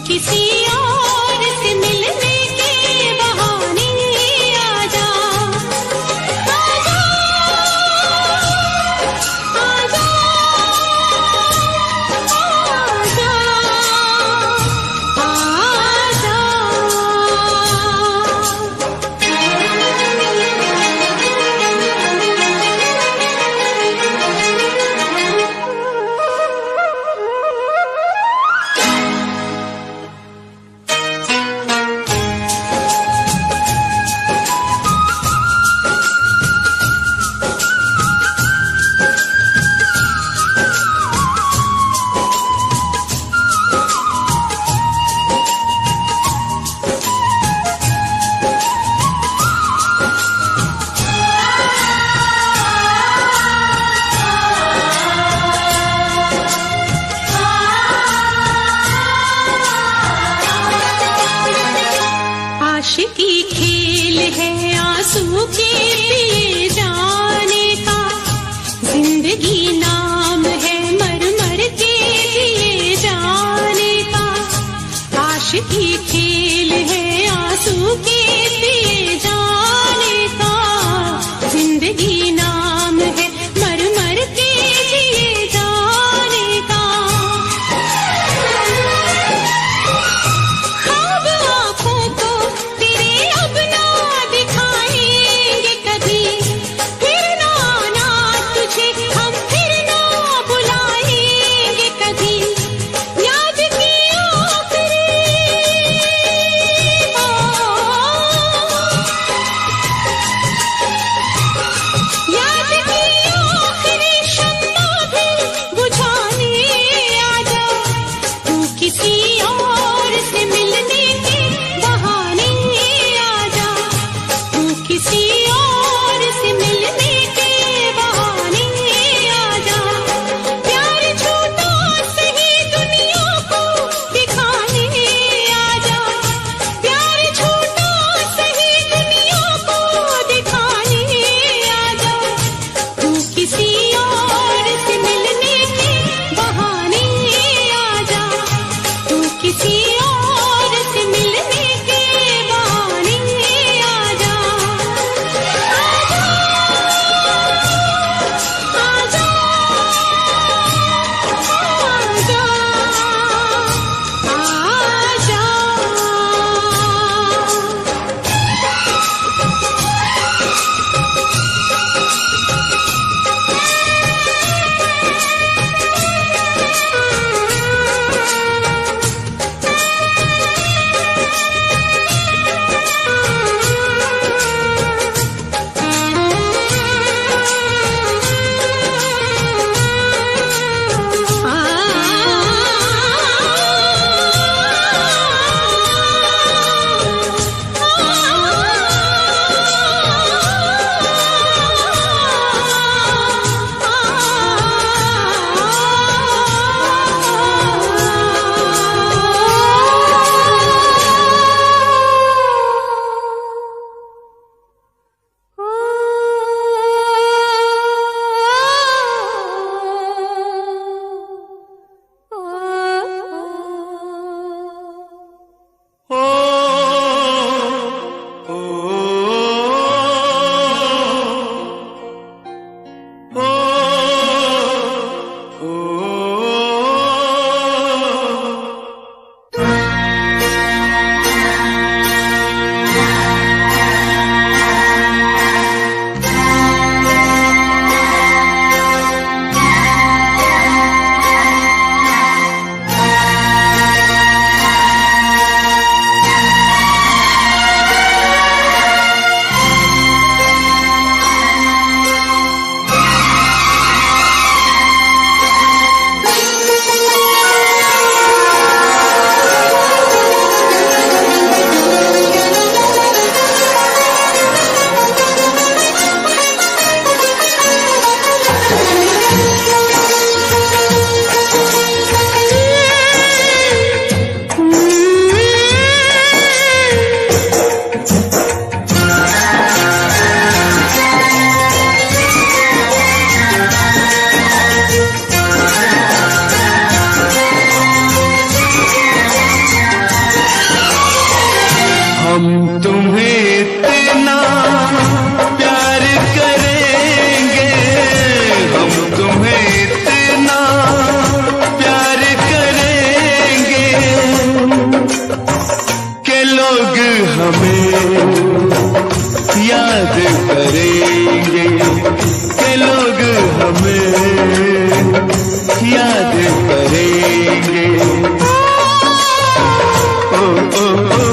किसी और से मिलने के बहाने आजा, आजा, आजा, आजा, आशिकी खेल है आंसू के पिए जाने का, जिंदगी नाम है मर मर के जिए जाने का। आशिकी खेल है आंसू के पिए जाने का, जिंदगी नाम है मर मर के जिए जाने का। ख्वाब आँखों को तेरे अब ना दिखाएंगे कभी, फिर ना आना तुझे हम फिर ना बुलाएंगे कभी। याद की आखिरी याद की आखिरी शम्मा भी बुझाने आजा, तू किसी और से मिलने के बहाने आजा, तू किसी और से मिलने के बहाने आजा। प्यार झूठा सही दुनिया को दिखाने आजा, प्यार झूठा सही दुनिया को दिखाने आजा, तू किसी और से मिलने के बहाने आजा, तू किसी और से मिलने के बहाने आजा, आजा, आजा, आजा। हम तुम्हें इतना प्यार करेंगे, हम तुम्हें इतना प्यार करेंगे कि लोग हमें याद करेंगे, कि लोग हमें याद करेंगे। ओ, ओ, ओ, ओ,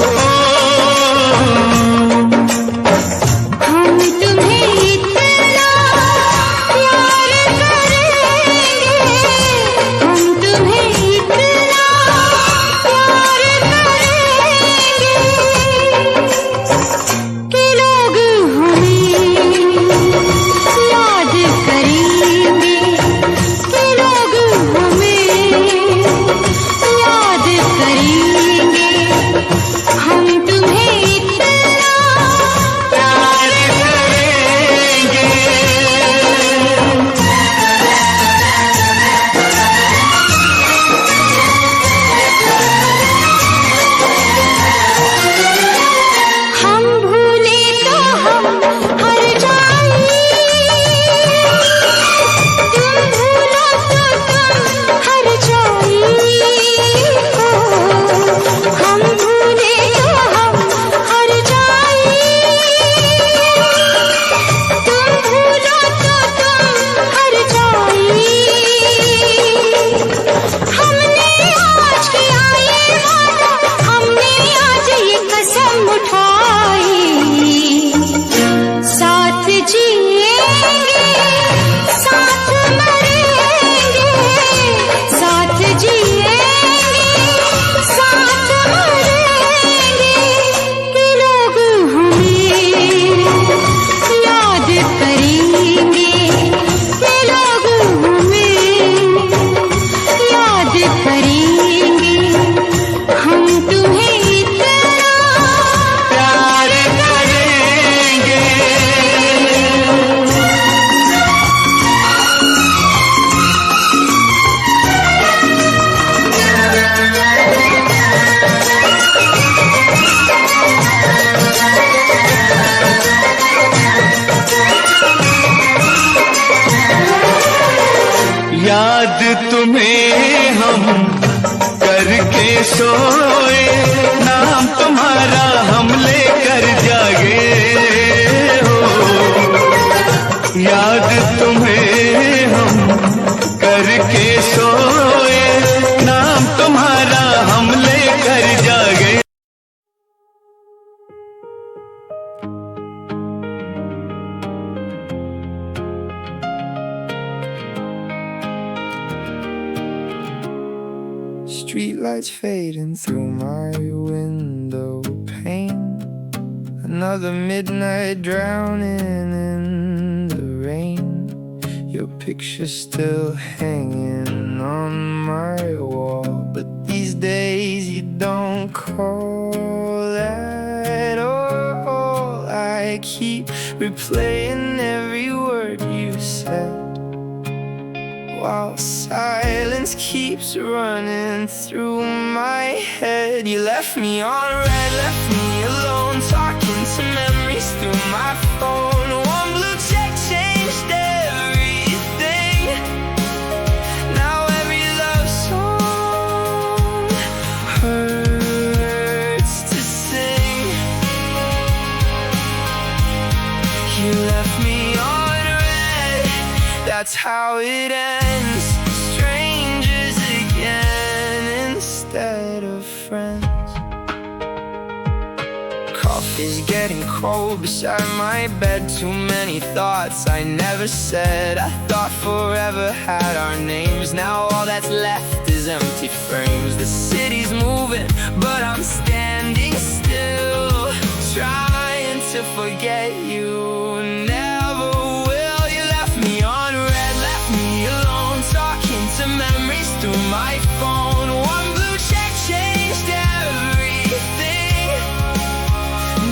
याद तुम्हें हम करके सोए, नाम तुम्हारा हम लेकर जागे हो। याद तुम्हें हम करके सोए, नाम तुम्हारा हम लेकर जागे। Streetlights fading through my window pane. Another midnight drowning in the rain. Your picture's still hanging on my wall, but these days you don't call at all. I keep replaying every word you said, while silence keeps running through my head. You left me on red, left me alone, talking to memories through my phone. One blue check changed everything. Now every love song hurts to sing. You left me on red, that's how it ends. Strangers again instead of friends. Coffee's getting cold beside my bed. Too many thoughts I never said. I thought forever had our names. Now all that's left is empty frames. The city's moving, but I'm standing still, trying to forget you. Never will. You left me on red, left me alone, talking to memories through my phone. One blue check changed everything.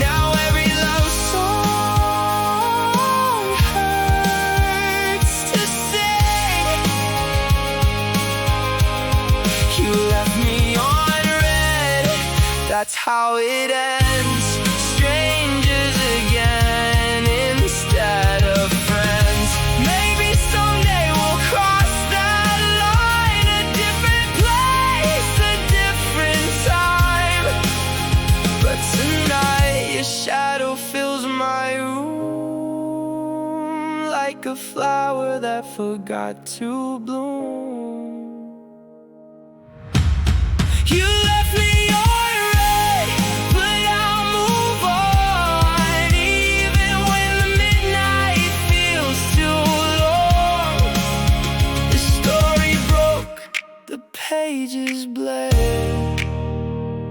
Now every love song hurts to sing. You left me on red, that's how it ends. a flower that forgot to bloom. You left me alright, but I'll move on. Even when the midnight feels too long. The story broke, the pages bled,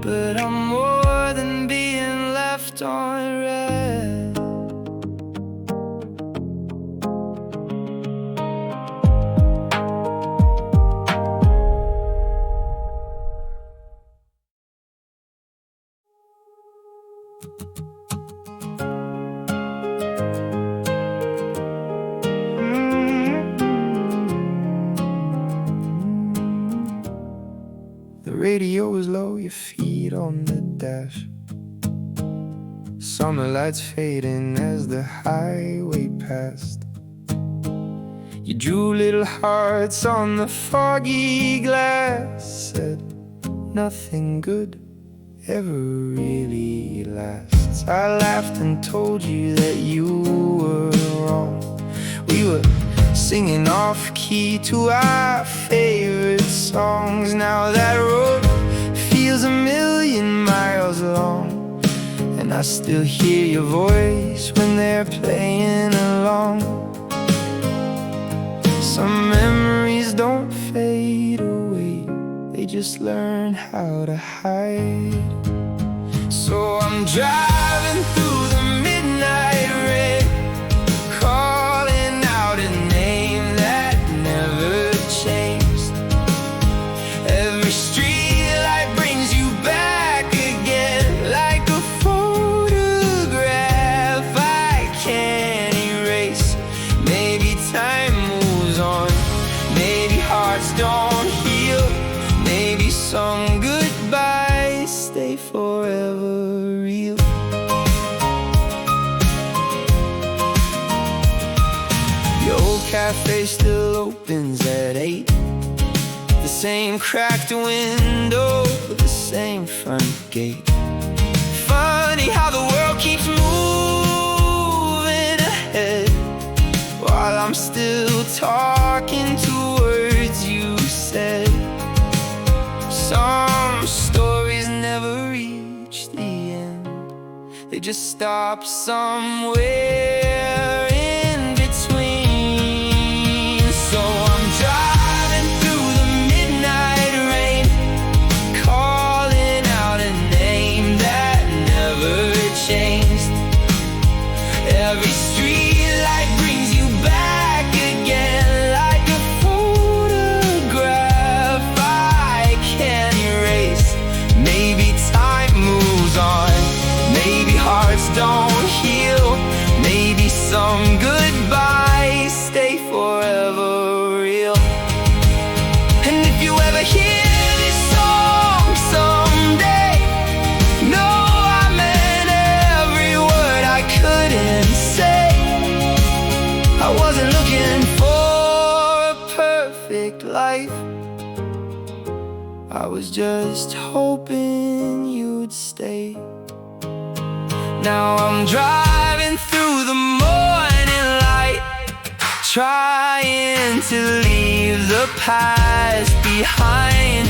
but I'm more than being left on red. The radio is low, your feet on the dash. Summer lights fading as the highway passed. You drew little hearts on the foggy glass. Said nothing good ever really lasts. I laughed and told you that you were wrong. We were singing off key to our favorite songs. Now that road feels a million miles long, and I still hear your voice when they're playing along. Some memories don't fade away, they just learn how to hide. So I'm driving through the midnight rain, calling out a name that never changed. Every street light brings you back again, like a photograph I can't erase. Maybe time moves on, maybe hearts don't heal, maybe some goodbyes stay forever real. Your old cafe still opens at 8. The same cracked window, the same front gate. Funny how the world keeps moving ahead, while I'm still talking to words you said. Some stories never reach the end, they just stop somewhere in between. So I'm driving through the midnight rain, calling out a name that never changed. Every street light brings you back again, like a photograph I can't erase. Maybe time moves on, maybe hearts don't heal, maybe some goodbyes stay forever real. And if you ever hear this song someday, know I meant every word I couldn't say. I wasn't looking for a perfect life, I was just hoping you'd stay. Now I'm driving through the morning light, trying to leave the past behind.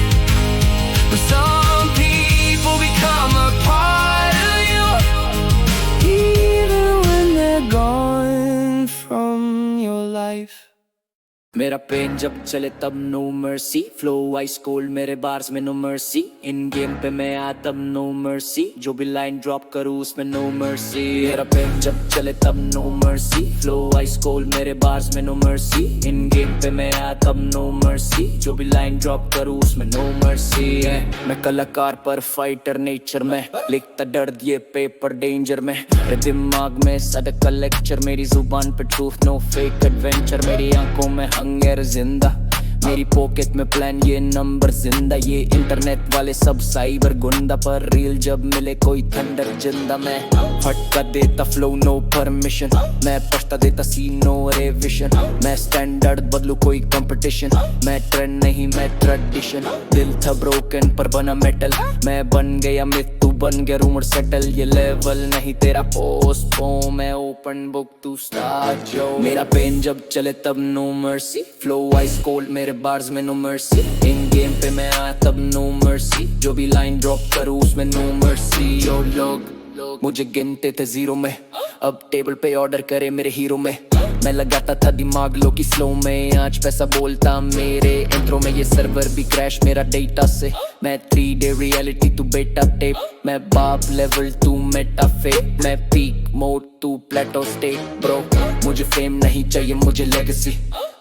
But some people become a part of you, even when they're gone from your life. मेरा pen जब चले तब no mercy, flow ice cold मेरे bars में no mercy, in game पे मैं आ तब no mercy, जो भी लाइन ड्रॉप करूँ उसमें नो मर्सी। मेरा पेन जब चले तब no mercy, flow ice cold मेरे बार्स में नो मर्सी, इन गेम पे मैं आ तब नो मर्सी, जो भी लाइन ड्रॉप करूँ उसमें नो मर्सी। मैं कलाकार पर फाइटर नेचर में, लिखता दर्द ये पेपर डेंजर में, मेरे दिमाग में सड़क का लेक्चर, मेरी जुबान पे ट्रूथ नो फेक एडवेंचर, मेरी आंखों में हंगर जिंदा, मेरी पॉकेट में प्लान ये नंबर जिंदा। ये इंटरनेट वाले सब साइबर गुंडा, पर रील जब मिले कोई थंडर जिंदा। मैं फटका देता फ्लो नो परमिशन, मैं पछता देता सी नो रेविशन, मैं स्टैंडर्ड बदलू कोई कंपटीशन, मैं ट्रेंड नहीं मैं ट्रेडिशन। दिल था ब्रोकन पर बना मेटल, मैं बन गया मिथ तू बन गया रूमर सेटल, ये लेवल नहीं तेरा पोस्ट पो, मैं ओपन बुक तू स्टार्ट जो। मेरा पेन जब चले तब no mercy, flow ice cold मेरे बार्स में नो मर्सी, इन गेम पे मैं आया तब नो मर्सी, जो भी लाइन ड्रॉप करूँ उसमें नो मर्सी। जो लोग मुझे गिनते थे जीरो में, अब टेबल पे ऑर्डर करे मेरे हीरो में, मैं लगाता था दिमाग लो की स्लो में, आज पैसा बोलता मेरे इंट्रो में, ये सर्वर भी क्रैश मेरा डेटा से, मैं 3D रियलिटी तू बेटा टेप, मैं बाप लेवल तू मेटा फेक, मैं पीक मोड तू प्लेटो स्टेट ब्रो, मुझे फेम नहीं चाहिए मुझे लेगेसी,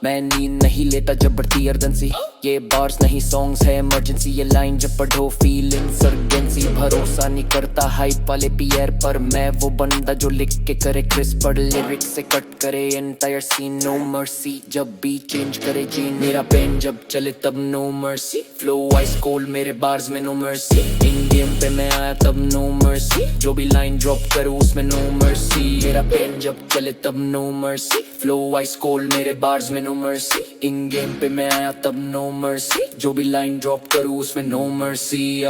मैं नींद नहीं लेता जब बढ़ती अर्जेंसी, ये बार्स नहीं सॉन्ग्स है इमरजेंसी, ये लाइन जब पढ़ो फील इंसर्जेंसी, भरोसा नहीं करता हाइप वाले पीयर पर, मैं वो बंदा जो लिख के करे क्रिस्प पर, लिरिक्स से कट करे एंटायर सीन, नो मर्सी जब बीट चेंज करे जीन, मेरा पेन जब चले तब no mercy, flow ice cold मेरे बार्स में नो मर्सी, इन गेम पे मैं आया तब नो मर्सी, जो भी लाइन ड्रॉप करूँ उसमें नो मर्सी, मेरा पेन जब चले तब no mercy, flow ice cold मेरे बार्स में नो मर्सी, इन गेम पे मैं आया तब नो मर्सी, जो भी लाइन ड्रॉप करूँ उसमें नो मर्सी।